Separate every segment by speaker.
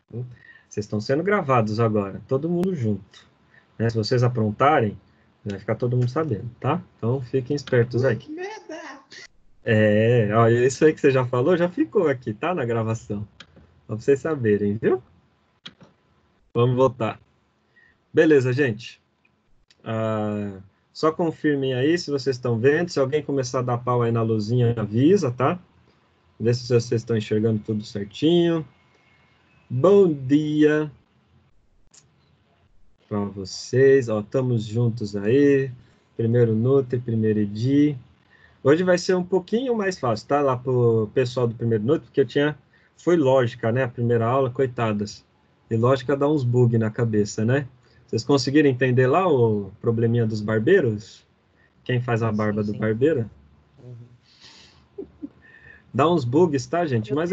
Speaker 1: Vocês estão sendo gravados agora, todo mundo junto. Né? Se vocês aprontarem, vai ficar todo mundo sabendo, tá? Então fiquem espertos aí.
Speaker 2: Que merda!
Speaker 1: Olha, isso aí que você já falou, já ficou aqui, tá? Na gravação. Pra vocês saberem, viu? Vamos voltar. Beleza, gente. Só confirmem aí se vocês estão vendo. Se alguém começar a dar pau aí na luzinha, avisa, tá? Vê se vocês estão enxergando tudo certinho. Bom dia para vocês. Ó, estamos juntos aí. Primeiro Nutri, primeiro Edi. Hoje vai ser um pouquinho mais fácil, tá? Lá pro pessoal do primeiro Nutri, porque foi lógica, né? A primeira aula, coitadas. E lógica dá uns bug na cabeça, né? Vocês conseguiram entender lá o probleminha dos barbeiros? Quem faz a barba do barbeiro? Dá uns bugs, tá, gente? Mas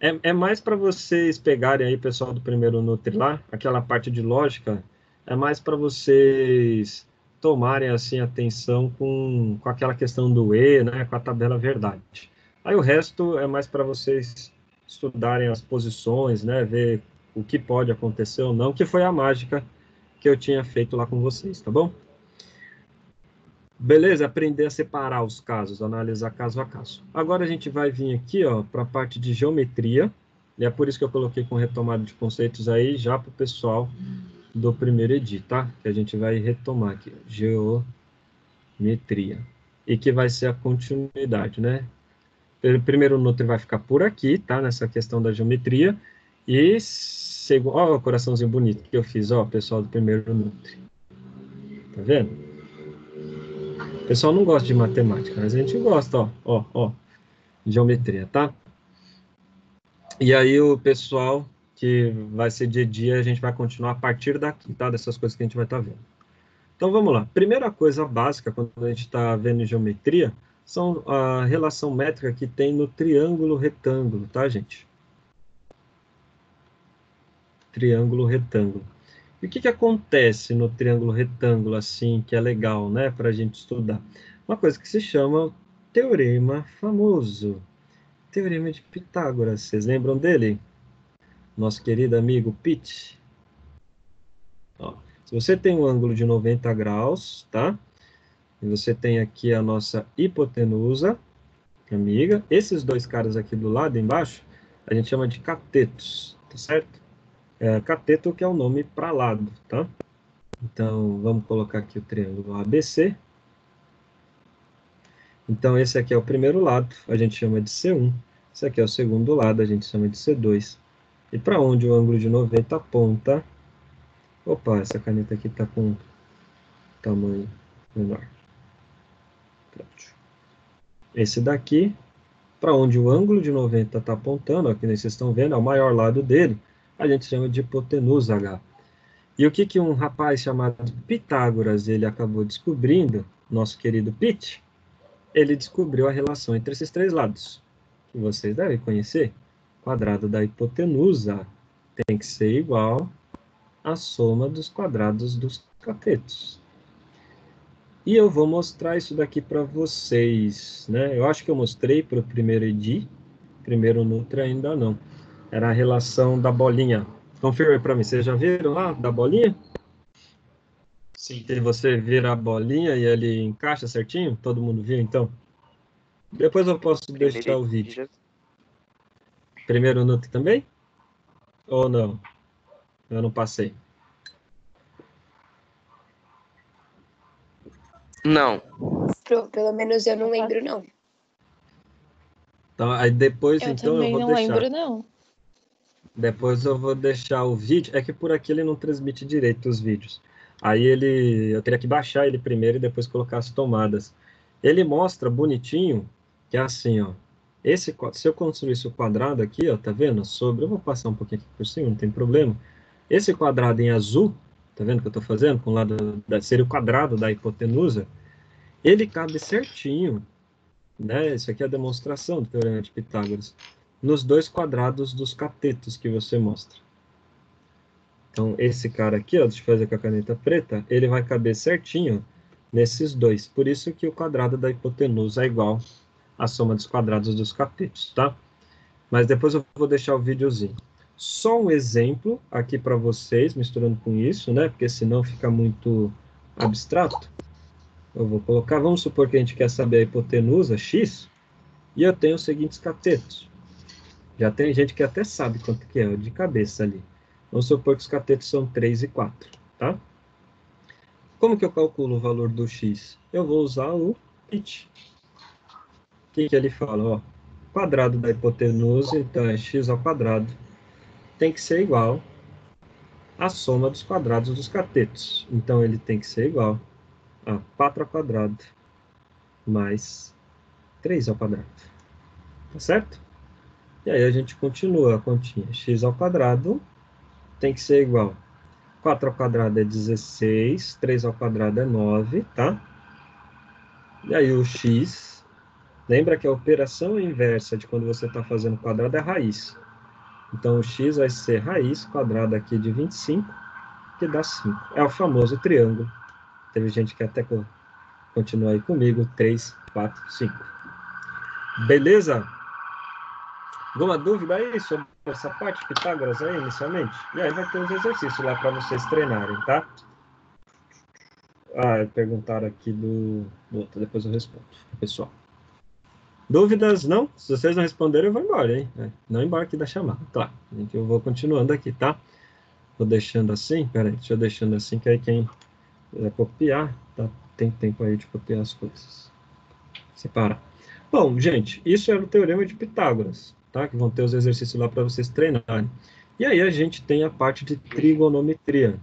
Speaker 1: é mais para vocês pegarem aí, pessoal do primeiro Nutri lá, aquela parte de lógica, é mais para vocês tomarem, assim, atenção com aquela questão do E, né, com a tabela verdade. Aí o resto é mais para vocês estudarem as posições, né, ver o que pode acontecer ou não, que foi a mágica que eu tinha feito lá com vocês, tá bom? Beleza? Aprender a separar os casos, analisar caso a caso. Agora a gente vai vir aqui, ó, para a parte de geometria, e é por isso que eu coloquei com retomada de conceitos aí, já para o pessoal do primeiro EDI, tá? Que a gente vai retomar aqui, geometria. E que vai ser a continuidade, né? O primeiro Nutri vai ficar por aqui, tá? Nessa questão da geometria. E, segundo, ó, o coraçãozinho bonito que eu fiz, ó, pessoal do primeiro Nutri. Tá vendo? O pessoal não gosta de matemática, mas a gente gosta, ó, de geometria, tá? E aí o pessoal que vai ser dia a dia, a gente vai continuar a partir daqui, tá? Dessas coisas que a gente vai estar vendo. Então vamos lá. Primeira coisa básica quando a gente está vendo geometria são a relação métrica que tem no triângulo retângulo, tá, gente? Triângulo retângulo. E o que acontece no triângulo retângulo, assim, que é legal, né, para a gente estudar? Uma coisa que se chama teorema famoso. Teorema de Pitágoras. Vocês lembram dele? Nosso querido amigo Pitt. Ó, se você tem um ângulo de 90 graus, tá? E você tem aqui a nossa hipotenusa, amiga. Esses dois caras aqui do lado, embaixo, a gente chama de catetos, tá certo? Cateto que é o nome para lado, tá? Então, vamos colocar aqui o triângulo ABC. Então, esse aqui é o primeiro lado, a gente chama de C1. Esse aqui é o segundo lado, a gente chama de C2. E para onde o ângulo de 90 aponta... Opa, essa caneta aqui está com tamanho menor. Pronto. Esse daqui, para onde o ângulo de 90 está apontando, aqui vocês estão vendo, é o maior lado dele, a gente chama de hipotenusa H. E o que um rapaz chamado Pitágoras ele acabou descobrindo, nosso querido Pitt, ele descobriu a relação entre esses três lados, que vocês devem conhecer. O quadrado da hipotenusa tem que ser igual à soma dos quadrados dos catetos. E eu vou mostrar isso daqui para vocês, né? Eu acho que eu mostrei para o primeiro EDI, primeiro Nutri ainda não. Era a relação da bolinha. Confirme para mim, vocês já viram lá da bolinha?
Speaker 2: Sim.
Speaker 1: Que você vira a bolinha e ele encaixa certinho? Todo mundo viu, então? Depois eu posso deixar o vídeo. Primeiro Nutri também? Ou não? Eu não passei.
Speaker 3: Não.
Speaker 4: Pelo menos eu não lembro, não.
Speaker 1: Então, aí depois,
Speaker 5: Eu
Speaker 1: então,
Speaker 5: também
Speaker 1: eu vou
Speaker 5: não
Speaker 1: deixar.
Speaker 5: lembro, não.
Speaker 1: Depois eu vou deixar o vídeo. É que por aqui ele não transmite direito os vídeos. Aí eu teria que baixar ele primeiro e depois colocar as tomadas. Ele mostra bonitinho que é assim, ó. Se eu construísse o quadrado aqui, ó, tá vendo? Eu vou passar um pouquinho aqui por cima, não tem problema. Esse quadrado em azul, tá vendo o que eu tô fazendo? Com o lado seria o quadrado da hipotenusa. Ele cabe certinho, né? Isso aqui é a demonstração do teorema de Pitágoras. Nos dois quadrados dos catetos que você mostra. Então, esse cara aqui, ó, deixa eu fazer com a caneta preta, ele vai caber certinho nesses dois. Por isso que o quadrado da hipotenusa é igual à soma dos quadrados dos catetos, tá? Mas depois eu vou deixar o videozinho. Só um exemplo aqui para vocês, misturando com isso, né? Porque senão fica muito abstrato. Eu vou colocar, vamos supor que a gente quer saber a hipotenusa x, e eu tenho os seguintes catetos. Já tem gente que até sabe quanto que é, de cabeça ali. Vamos supor que os catetos são 3 e 4, tá? Como que eu calculo o valor do x? Eu vou usar o limite. O que ele fala? Ó, quadrado da hipotenusa, então é x ao quadrado, tem que ser igual à soma dos quadrados dos catetos. Então, ele tem que ser igual a 4 ao quadrado mais 3 ao quadrado. Tá certo? E aí a gente continua a continha. X ao quadrado tem que ser igual. 4 ao quadrado é 16, 3 ao quadrado é 9, tá? E aí o x, lembra que a operação inversa de quando você está fazendo quadrado é raiz. Então o x vai ser raiz quadrada aqui de 25, que dá 5. É o famoso triângulo. Teve gente que até continua aí comigo. 3, 4, 5. Beleza? Alguma dúvida aí sobre essa parte, Pitágoras aí, inicialmente? E aí vai ter os exercícios lá para vocês treinarem, tá? Perguntaram aqui do outro, depois eu respondo, pessoal. Dúvidas? Não? Se vocês não responderem, eu vou embora, hein? Não embarque da chamada, claro. Eu vou continuando aqui, tá? Vou deixando assim, peraí, deixa eu deixando assim, que aí quem quiser copiar, tá? Tem tempo aí de copiar as coisas. Separar. Bom, gente, isso era o teorema de Pitágoras, tá? Que vão ter os exercícios lá para vocês treinarem. E aí a gente tem a parte de trigonometria,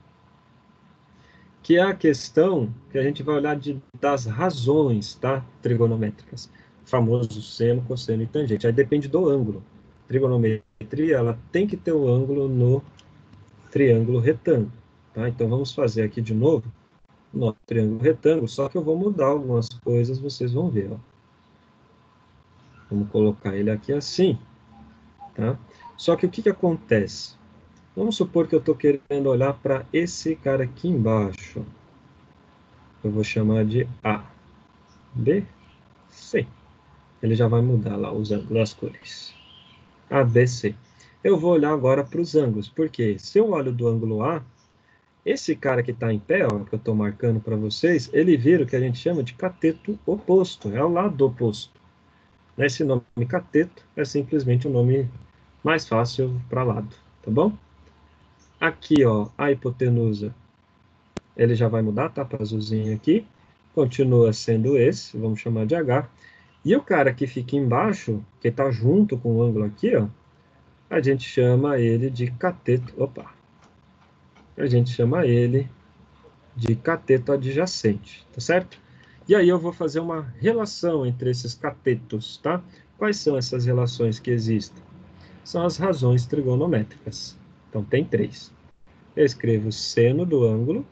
Speaker 1: que é a questão que a gente vai olhar das razões, tá? Trigonométricas. O famoso seno, cosseno e tangente. Aí depende do ângulo. Trigonometria, ela tem que ter o ângulo no triângulo retângulo, tá? Então vamos fazer aqui de novo no triângulo retângulo, só que eu vou mudar algumas coisas, vocês vão ver, ó. Vamos colocar ele aqui assim, tá? Só que o que que acontece? Vamos supor que eu estou querendo olhar para esse cara aqui embaixo. Eu vou chamar de A, B, C. Ele já vai mudar lá os ângulos, as cores. A, B, C. Eu vou olhar agora para os ângulos, porque se eu olho do ângulo A, esse cara que está em pé, ó, que eu estou marcando para vocês, ele vira o que a gente chama de cateto oposto, é o lado oposto. Esse nome cateto é simplesmente um nome mais fácil para lado, tá bom? Aqui, ó, a hipotenusa, ele já vai mudar, tá? Para azulzinho aqui. Continua sendo esse, vamos chamar de H. E o cara que fica embaixo, que está junto com o ângulo aqui, ó, a gente chama ele de cateto. Opa! A gente chama ele de cateto adjacente, tá certo? E aí eu vou fazer uma relação entre esses catetos, tá? Quais são essas relações que existem? São as razões trigonométricas. Então tem 3. Eu escrevo seno do ângulo.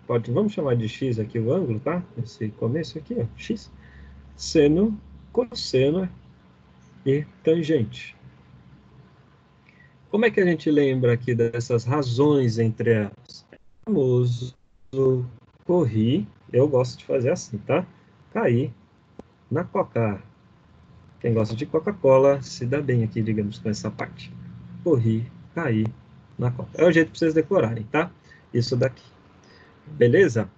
Speaker 1: Vamos chamar de x aqui o ângulo, tá? Esse começo aqui, ó, x. Seno, cosseno e tangente. Como é que a gente lembra aqui dessas razões entre elas? O famoso corri, eu gosto de fazer assim, tá? Cair na coca. Quem gosta de Coca-Cola se dá bem aqui, digamos, com essa parte. Corri, cair na coca. É o jeito para vocês decorarem, tá? Isso daqui. Beleza?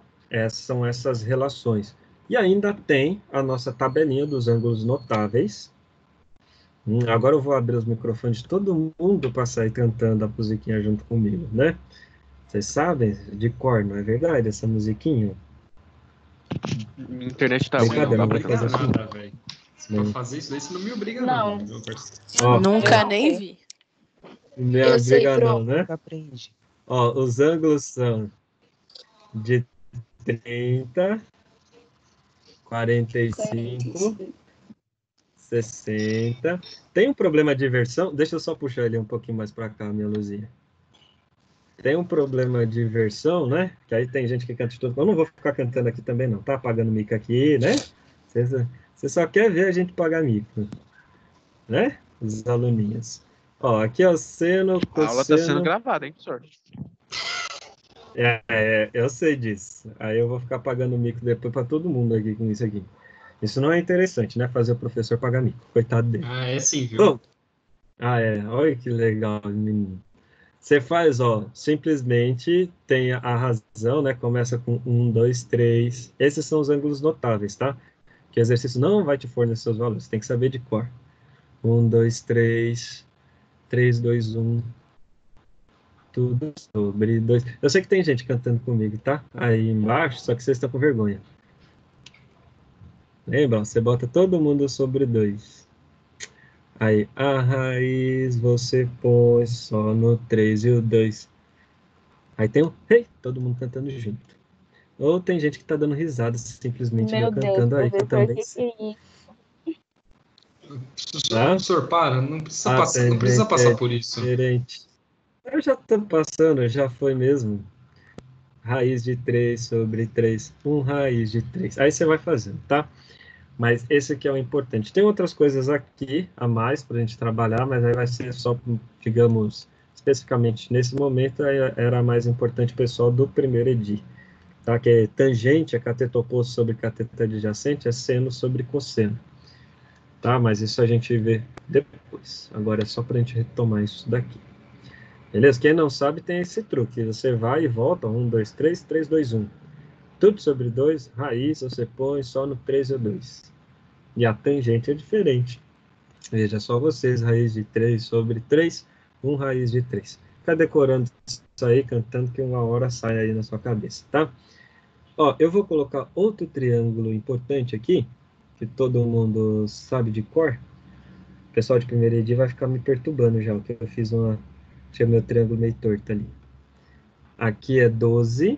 Speaker 1: São essas relações. E ainda tem a nossa tabelinha dos ângulos notáveis. Agora eu vou abrir os microfones de todo mundo para sair cantando a musiquinha junto comigo, né? Vocês sabem de cor, não é verdade, essa musiquinha?
Speaker 2: Minha internet tá ruim, não
Speaker 1: Brincadeira,
Speaker 2: dá
Speaker 1: não
Speaker 2: pra
Speaker 1: vou fazer
Speaker 2: entender
Speaker 1: assim.
Speaker 2: nada, velho. Pra fazer isso daí, você não me obriga,
Speaker 3: Não.
Speaker 2: meu parceiro.
Speaker 1: Ó,
Speaker 3: Nunca nem vi.
Speaker 1: não
Speaker 4: Eu sei,
Speaker 1: briga
Speaker 4: Pro.
Speaker 1: não, né?
Speaker 5: Aprende.
Speaker 1: Ó, os ângulos são de 30, 45, 60. Tem um problema de inversão? Deixa eu só puxar ele um pouquinho mais para cá, minha luzinha. Tem um problema de inversão, né? Que aí tem gente que canta de tudo. Eu não vou ficar cantando aqui também, não. Tá apagando mico aqui, né? Você só quer ver a gente pagar mico, né? Os aluninhos. Ó, aqui é o seno,
Speaker 2: A aula tá sendo
Speaker 1: cosseno.
Speaker 2: gravada, hein, professor?
Speaker 1: Eu sei disso. Aí eu vou ficar pagando mico depois para todo mundo aqui com isso aqui. Isso não é interessante, né? Fazer o professor pagar mico. Coitado dele.
Speaker 2: Ah, é sim, viu?
Speaker 1: Bom, Ah, é. Olha que legal, menino. Você faz, ó, simplesmente tem a razão, né? Começa com um, dois, três. Esses são os ângulos notáveis, tá? Que o exercício não vai te fornecer os valores, tem que saber de cor. Um, dois, três, três, dois, um, tudo sobre dois. Eu sei que tem gente cantando comigo, tá? Aí embaixo, só que vocês estão com vergonha. Lembra? Você bota todo mundo sobre dois. Aí, a raiz você põe só no 3 e o 2. Aí tem o hey, todo mundo cantando junto. Ou tem gente que tá dando risada simplesmente do eu
Speaker 3: Meu Deus,
Speaker 1: cantando aí, que eu
Speaker 3: professor,
Speaker 1: também
Speaker 3: que
Speaker 1: sei.
Speaker 3: é isso?
Speaker 1: Tá?
Speaker 2: Professor, para,
Speaker 1: A
Speaker 2: não precisa
Speaker 1: tangente
Speaker 2: passar
Speaker 1: é
Speaker 2: por isso.
Speaker 1: diferente. Eu já tô passando, já foi mesmo. Raiz de 3 sobre 3, um raiz de 3. Aí você vai fazendo, tá? Mas esse aqui é o importante. Tem outras coisas aqui a mais para a gente trabalhar, mas aí vai ser só, digamos, especificamente nesse momento, aí era mais importante o pessoal do primeiro EDI, tá? Que é tangente, é cateto oposto sobre cateto adjacente, é seno sobre cosseno, tá? Mas isso a gente vê depois. Agora é só para a gente retomar isso daqui. Beleza? Quem não sabe tem esse truque. Você vai e volta, 1, 2, 3, 3, 2, 1. Tudo sobre 2, raiz, você põe só no 3 e o 2. E a tangente é diferente. Veja só vocês, raiz de 3 sobre 3, um raiz de 3. Fica decorando isso aí, cantando, que uma hora sai aí na sua cabeça, tá? Ó, eu vou colocar outro triângulo importante aqui, que todo mundo sabe de cor. O pessoal de primeiro ED vai ficar me perturbando já, porque eu fiz uma... Tinha meu triângulo meio torto ali. Aqui é 12,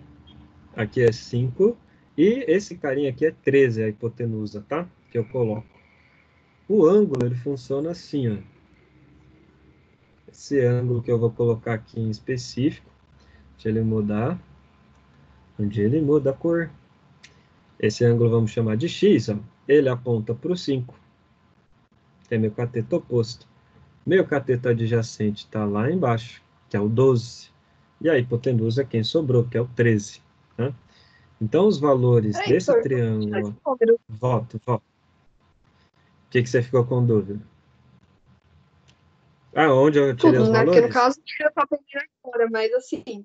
Speaker 1: aqui é 5, e esse carinha aqui é 13, a hipotenusa, tá? Que eu coloco. O ângulo, ele funciona assim, ó. Esse ângulo que eu vou colocar aqui em específico, deixa ele mudar, onde ele muda a cor. Esse ângulo vamos chamar de X, ó. Ele aponta para o 5, que é meu cateto oposto. Meu cateto adjacente está lá embaixo, que é o 12. E a hipotenusa é quem sobrou, que é o 13. Tá? Então, os valores
Speaker 4: Peraí,
Speaker 1: desse
Speaker 4: professor, eu vou tirar
Speaker 1: triângulo...
Speaker 4: esse número.
Speaker 1: Volta, volta. O que você ficou com dúvida? Ah, onde eu tirei os
Speaker 4: Tudo, né? Porque no
Speaker 1: valores?
Speaker 4: caso eu tava aprendendo agora, mas assim,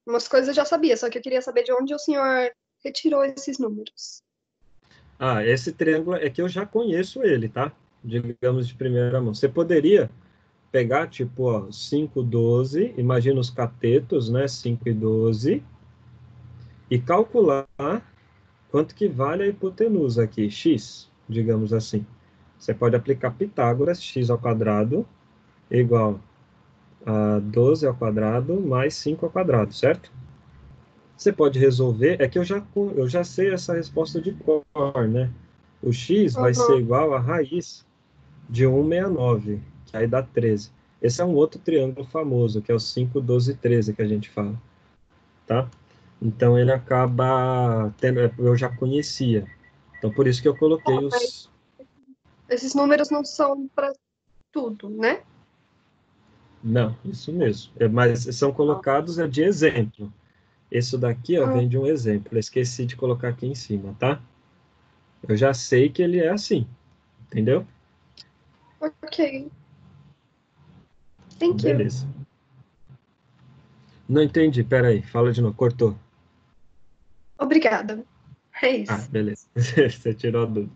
Speaker 4: umas coisas eu já sabia, só que eu queria saber de onde o senhor retirou esses números.
Speaker 1: Ah, esse triângulo é que eu já conheço ele, tá? Digamos de primeira mão. Você poderia pegar, tipo, ó, 5, 12, imagina os catetos, né? 5 e 12, e calcular quanto que vale a hipotenusa aqui, x, digamos assim. Você pode aplicar Pitágoras, x ao quadrado igual a 12 ao quadrado mais 5 ao quadrado, certo? Você pode resolver, é que eu já sei essa resposta de cor, né? O x vai ser
Speaker 4: Uhum.
Speaker 1: igual a raiz de 169, que aí dá 13. Esse é um outro triângulo famoso, que é o 5, 12 e 13 que a gente fala, tá? Então ele acaba tendo, eu já conhecia. Então por isso que eu coloquei
Speaker 4: Mas
Speaker 1: os...
Speaker 4: esses números não são para tudo, né?
Speaker 1: Não, isso mesmo. Mas são colocados de exemplo. Esse daqui, ó,
Speaker 4: Ah,
Speaker 1: vem de um exemplo. Eu esqueci de colocar aqui em cima, tá? Eu já sei que ele é assim, entendeu?
Speaker 4: ok.
Speaker 1: Então,
Speaker 4: Thank you.
Speaker 1: beleza. Não entendi, peraí, fala de novo, cortou.
Speaker 4: Obrigada. É
Speaker 1: Ah,
Speaker 4: isso.
Speaker 1: beleza. Você tirou a dúvida.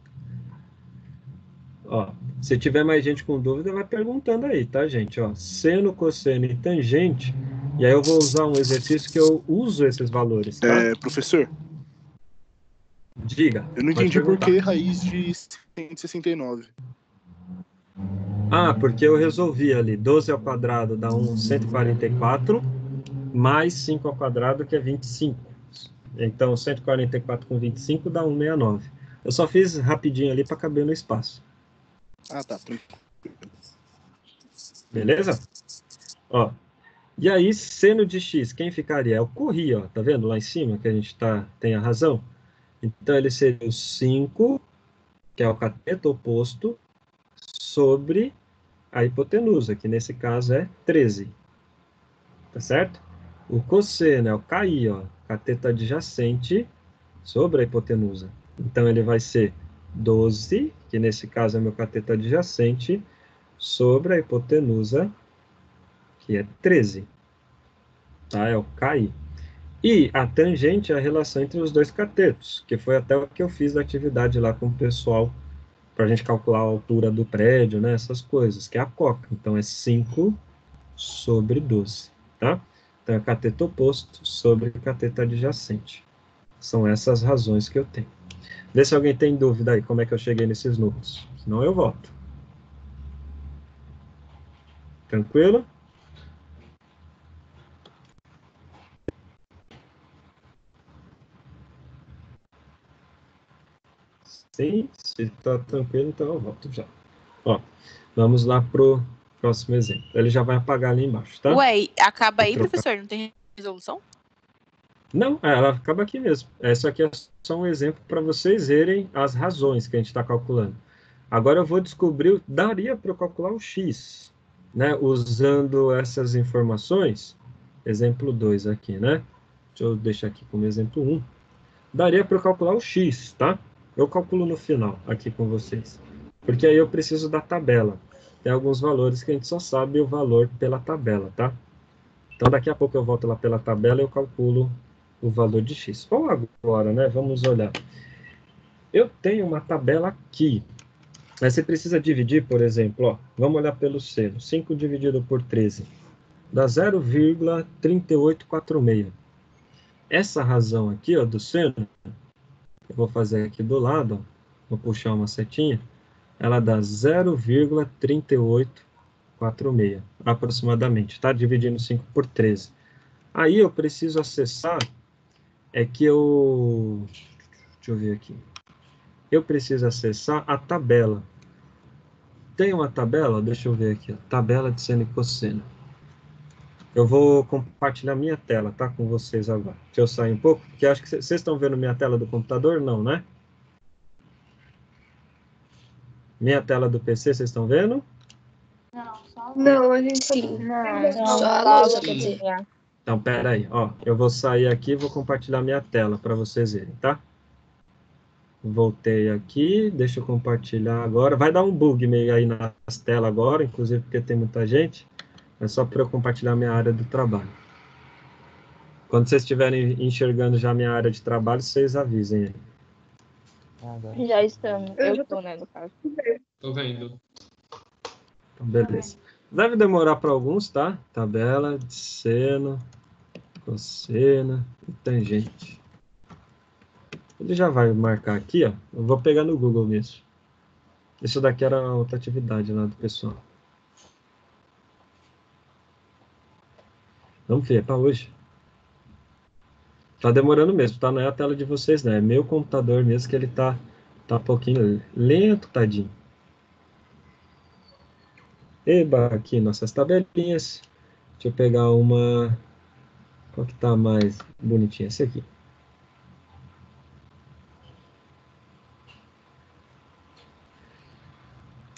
Speaker 1: Ó, se tiver mais gente com dúvida, vai perguntando aí, tá, gente? Ó, seno, cosseno e tangente. E aí eu vou usar um exercício que eu uso esses valores, tá?
Speaker 5: Professor,
Speaker 1: Diga,
Speaker 5: eu não
Speaker 1: pode
Speaker 5: entendi por
Speaker 1: perguntar.
Speaker 5: que raiz de 169.
Speaker 1: Ah, porque eu resolvi ali, 12 ao quadrado dá 144, mais 5 ao quadrado, que é 25. Então, 144 com 25 dá 169. Eu só fiz rapidinho ali para caber no espaço.
Speaker 5: Ah, tá, tranquilo.
Speaker 1: Beleza? Ó, e aí, seno de x, quem ficaria? É o corri, ó, tá vendo lá em cima que a gente tem a razão? Então, ele seria o 5, que é o cateto oposto, sobre a hipotenusa, que nesse caso é 13, tá certo? O cosseno é o KI, ó, cateto adjacente sobre a hipotenusa. Então, ele vai ser 12, que nesse caso é meu cateto adjacente, sobre a hipotenusa, que é 13. Tá? É o KI. E a tangente é a relação entre os dois catetos, que foi até o que eu fiz da atividade lá com o pessoal, para a gente calcular a altura do prédio, né? Essas coisas, que é a coca. Então, é 5 sobre 12, tá? Então, é cateto oposto sobre cateto adjacente. São essas razões que eu tenho. Vê se alguém tem dúvida aí, como é que eu cheguei nesses números. Senão eu volto. Tranquilo? Sim, se está tranquilo, então eu volto já. Ó, vamos lá pro próximo exemplo. Ele já vai apagar ali embaixo, tá?
Speaker 3: Ué, acaba aí,
Speaker 1: Vou trocar.
Speaker 3: professor? Não tem resolução?
Speaker 1: Não, ela acaba aqui mesmo. Essa aqui é só um exemplo para vocês verem as razões que a gente está calculando. Agora eu vou descobrir, daria para eu calcular o x, né? Usando essas informações. Exemplo 2 aqui, né? Deixa eu deixar aqui como exemplo 1. Daria para eu calcular o x, tá? Eu calculo no final, aqui com vocês. Porque aí eu preciso da tabela. Tem alguns valores que a gente só sabe o valor pela tabela, tá? Então, daqui a pouco eu volto lá pela tabela e eu calculo o valor de x. Ou agora, né? Vamos olhar. Eu tenho uma tabela aqui. Mas você precisa dividir, por exemplo, ó, vamos olhar pelo seno. 5 dividido por 13 dá 0,3846. Essa razão aqui, ó, do seno, eu vou fazer aqui do lado, ó, vou puxar uma setinha, ela dá 0,3846, aproximadamente, tá? Dividindo 5 por 13. Aí eu preciso acessar, deixa eu ver aqui. Eu preciso acessar a tabela. Tem uma tabela? Deixa eu ver aqui, ó, tabela de seno e cosseno. Eu vou compartilhar minha tela, tá? Com vocês agora. Deixa eu sair um pouco, porque acho que vocês estão vendo minha tela do computador? Não, né? Minha tela do PC, vocês estão vendo?
Speaker 4: Não, a gente
Speaker 6: Sim.
Speaker 4: não.
Speaker 6: Só
Speaker 4: A
Speaker 6: a
Speaker 4: lousa,
Speaker 6: lousa, quer dizer.
Speaker 1: Então, pera aí, ó. Eu vou sair aqui e vou compartilhar minha tela para vocês verem, tá? Voltei aqui, deixa eu compartilhar agora. Vai dar um bug meio aí nas telas agora, inclusive porque tem muita gente. É só para eu compartilhar minha área do trabalho. Quando vocês estiverem enxergando já minha área de trabalho, vocês avisem aí.
Speaker 6: Já estamos.
Speaker 4: Eu
Speaker 6: Eu
Speaker 4: já
Speaker 6: tô, né, no caso.
Speaker 2: Tô vendo.
Speaker 1: Então, beleza. Deve demorar para alguns, tá? Tabela de seno, cosseno e tangente. Ele já vai marcar aqui, ó. Eu vou pegar no Google mesmo. Isso daqui era outra atividade lá do pessoal. Vamos ver, para hoje. Tá demorando mesmo, tá? Não é a tela de vocês, né? É meu computador mesmo que ele tá um pouquinho lento, tadinho. Eba, aqui nossas tabelinhas. Deixa eu pegar uma... Qual que tá mais bonitinha? Esse aqui.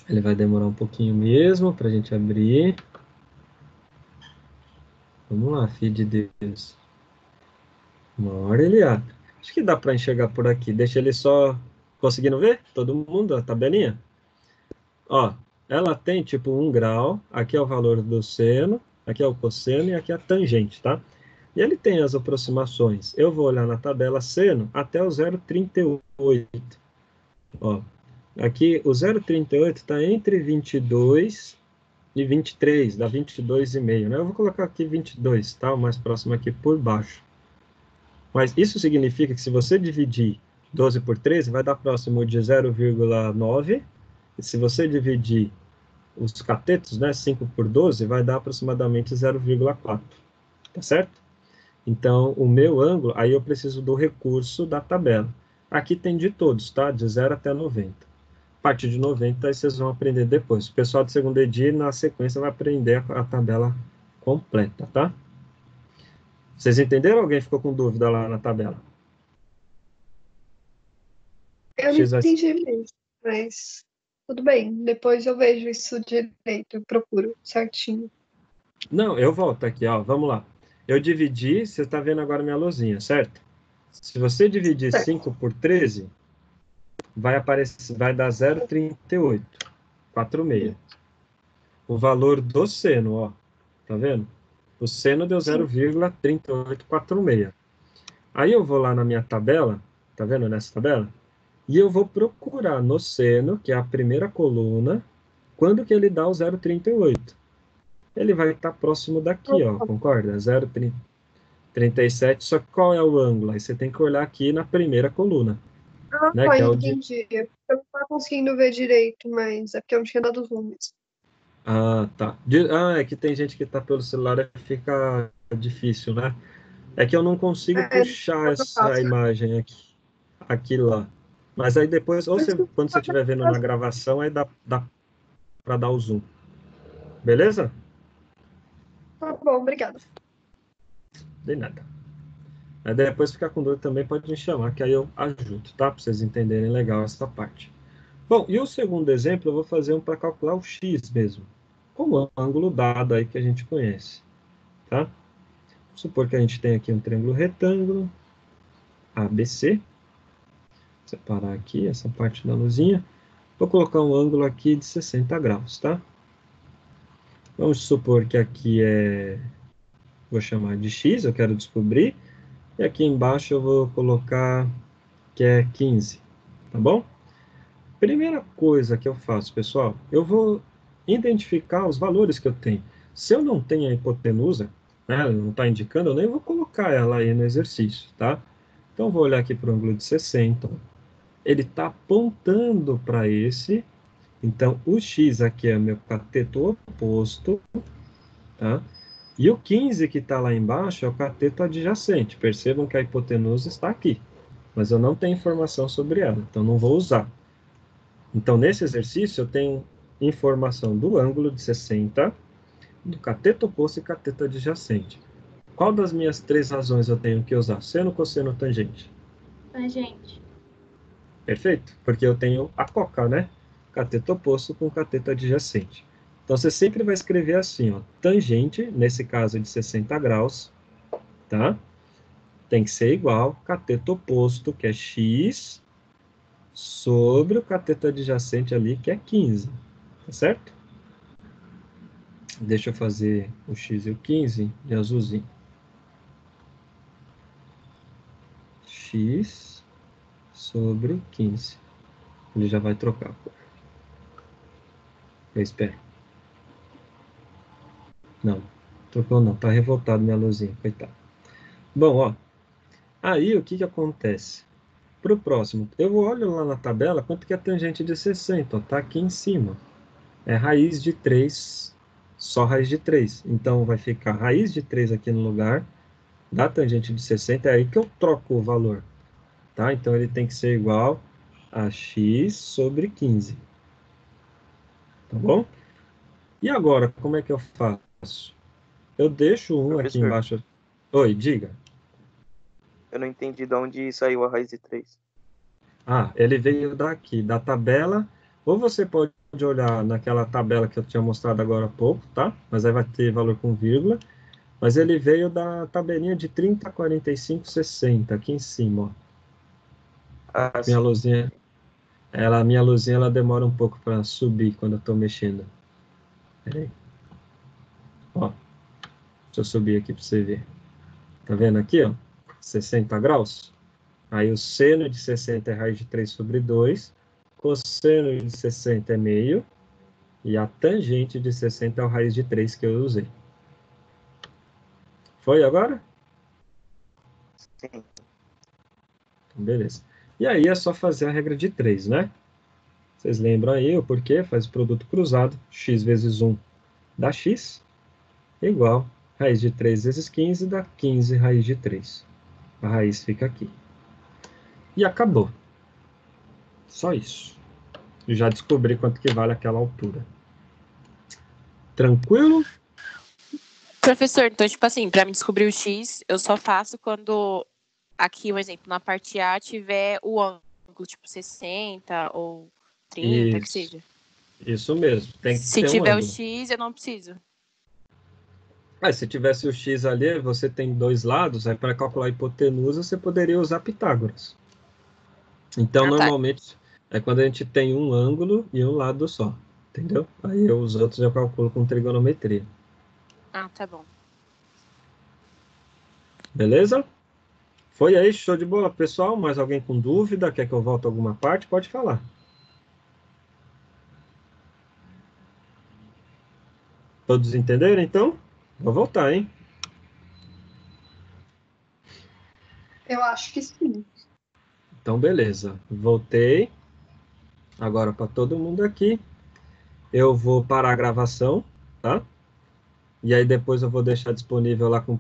Speaker 1: Ele vai demorar um pouquinho mesmo para a gente abrir. Vamos lá, filho de Deus. Uma hora ele abre. Acho que dá para enxergar por aqui. Deixa ele só... Conseguindo ver? Todo mundo, a tabelinha? Ó, ela tem tipo 1 grau. Aqui é o valor do seno. Aqui é o cosseno e aqui é a tangente, tá? E ele tem as aproximações. Eu vou olhar na tabela seno até o 0,38. Ó, aqui o 0,38 está entre 22 e 23, dá 22,5, né? Eu vou colocar aqui 22, tá? O mais próximo aqui por baixo. Mas isso significa que se você dividir 12 por 13, vai dar próximo de 0,9. E se você dividir os catetos, né, 5 por 12, vai dar aproximadamente 0,4. Tá certo? Então, o meu ângulo, aí eu preciso do recurso da tabela. Aqui tem de todos, tá? De 0 até 90. A partir de 90, aí vocês vão aprender depois. O pessoal do segundo ED, na sequência, vai aprender a tabela completa, tá? Vocês entenderam? Alguém ficou com dúvida lá na tabela?
Speaker 4: Eu não entendi mesmo, mas tudo bem. Depois eu vejo isso direito, eu procuro certinho.
Speaker 1: Não, eu volto aqui, ó. Vamos lá. Eu dividi, você está vendo agora minha luzinha, certo? Se você dividir
Speaker 4: Certo.
Speaker 1: 5 por 13, vai dar 0,38, 46. o valor do seno, ó. Tá vendo? O seno deu 0,3846. Aí eu vou lá na minha tabela, tá vendo nessa tabela? E eu vou procurar no seno, que é a primeira coluna, quando que ele dá o 0,38. Ele vai estar próximo daqui, ó, concorda? 0,37, só que qual é o ângulo? Aí você tem que olhar aqui na primeira coluna, né? Que é o de...
Speaker 4: entendi. Eu não estava conseguindo ver direito, mas é porque eu não tinha dado os números.
Speaker 1: Ah, tá. É que tem gente que tá pelo celular e fica difícil, né? É que eu não consigo puxar
Speaker 4: mas eu
Speaker 1: essa
Speaker 4: faço.
Speaker 1: imagem aqui lá. Mas aí depois, ou você, quando você estiver vendo na gravação, aí dá para dar o zoom. Beleza?
Speaker 4: Tá bom, obrigada.
Speaker 1: De nada. Aí depois ficar com dúvida também pode me chamar, que aí eu ajudo, tá? Para vocês entenderem legal essa parte. Bom, e o segundo exemplo eu vou fazer um para calcular o x mesmo, com o ângulo dado aí que a gente conhece, tá? Vamos supor que a gente tem aqui um triângulo retângulo, ABC. Vou separar aqui essa parte da luzinha. Vou colocar um ângulo aqui de 60 graus, tá? Vamos supor que aqui vou chamar de x, eu quero descobrir. E aqui embaixo eu vou colocar que é 15, tá bom? Primeira coisa que eu faço, pessoal, eu vou identificar os valores que eu tenho. Se eu não tenho a hipotenusa, né, não está indicando, eu nem vou colocar ela aí no exercício, tá? Então, vou olhar aqui para o ângulo de 60. Ele está apontando para esse. Então, o x aqui é meu cateto oposto, tá? E o 15 que está lá embaixo é o cateto adjacente. Percebam que a hipotenusa está aqui, mas eu não tenho informação sobre ela, então não vou usar. Então, nesse exercício, eu tenho informação do ângulo de 60, do cateto oposto e cateto adjacente. Qual das minhas três razões eu tenho que usar? Seno, cosseno, tangente?
Speaker 6: Tangente.
Speaker 1: Perfeito? Porque eu tenho a coca, né? Cateto oposto com cateto adjacente. Então, você sempre vai escrever assim, ó, tangente, nesse caso de 60 graus, tá? Tem que ser igual cateto oposto, que é x, sobre o cateto adjacente ali, que é 15, tá certo? Deixa eu fazer o x e o 15 de azulzinho. X sobre 15. Ele já vai trocar a cor. Eu espero. Não, trocou não. Tá revoltado minha luzinha, coitado. Bom, ó. Aí o que que acontece? Para o próximo, eu olho lá na tabela quanto que é a tangente de 60. Ó, tá aqui em cima. É raiz de 3, só raiz de 3. Então vai ficar raiz de 3 aqui no lugar da tangente de 60. É aí que eu troco o valor. Tá? Então ele tem que ser igual a x sobre 15. Tá bom? E agora, como é que eu faço? Eu deixo um aqui
Speaker 7: Professor,
Speaker 1: embaixo. Oi, diga.
Speaker 7: eu não entendi de onde saiu a raiz de 3.
Speaker 1: Ah, ele veio daqui, da tabela. Ou você pode olhar naquela tabela que eu tinha mostrado agora há pouco, tá? Mas aí vai ter valor com vírgula. Mas ele veio da tabelinha de 30, 45, 60, aqui em cima, ó.
Speaker 7: Ah,
Speaker 1: Minha
Speaker 7: sim.
Speaker 1: luzinha, minha luzinha ela demora um pouco para subir quando eu estou mexendo. Peraí. Ó, deixa eu subir aqui para você ver. Tá vendo aqui, ó? 60 graus. Aí o seno de 60 é raiz de 3 sobre 2. Cosseno de 60 é meio. E a tangente de 60 é o raiz de 3 que eu usei. Foi agora?
Speaker 7: Sim.
Speaker 1: Então, beleza. E aí é só fazer a regra de 3, né? Vocês lembram aí o porquê? Faz o produto cruzado. X vezes 1 dá x. Igual raiz de 3 vezes 15 dá 15 raiz de 3. A raiz fica aqui. E acabou. Só isso. Eu já descobri quanto que vale aquela altura. Tranquilo?
Speaker 3: Professor, então, tipo assim, para me descobrir o X, eu só faço quando aqui, um exemplo, na parte A tiver o ângulo, tipo 60 ou 30, que
Speaker 1: Isso.
Speaker 3: seja.
Speaker 1: Isso mesmo. Tem que
Speaker 3: Se
Speaker 1: ter um
Speaker 3: tiver o
Speaker 1: ângulo.
Speaker 3: X, eu não preciso.
Speaker 1: Se tivesse o x ali, você tem dois lados, aí para calcular a hipotenusa, você poderia usar Pitágoras. Então,
Speaker 3: Ah, tá.
Speaker 1: normalmente, é quando a gente tem um ângulo e um lado só. Entendeu? Aí os outros eu calculo com trigonometria.
Speaker 3: Ah, tá bom.
Speaker 1: Beleza? Foi aí, show de bola, pessoal. Mais alguém com dúvida? Quer que eu volte a alguma parte? Pode falar. Todos entenderam, então? Vou voltar, hein?
Speaker 4: Eu acho que sim.
Speaker 1: Então, beleza. Voltei. Agora, para todo mundo aqui, eu vou parar a gravação, tá? E aí depois eu vou deixar disponível lá com o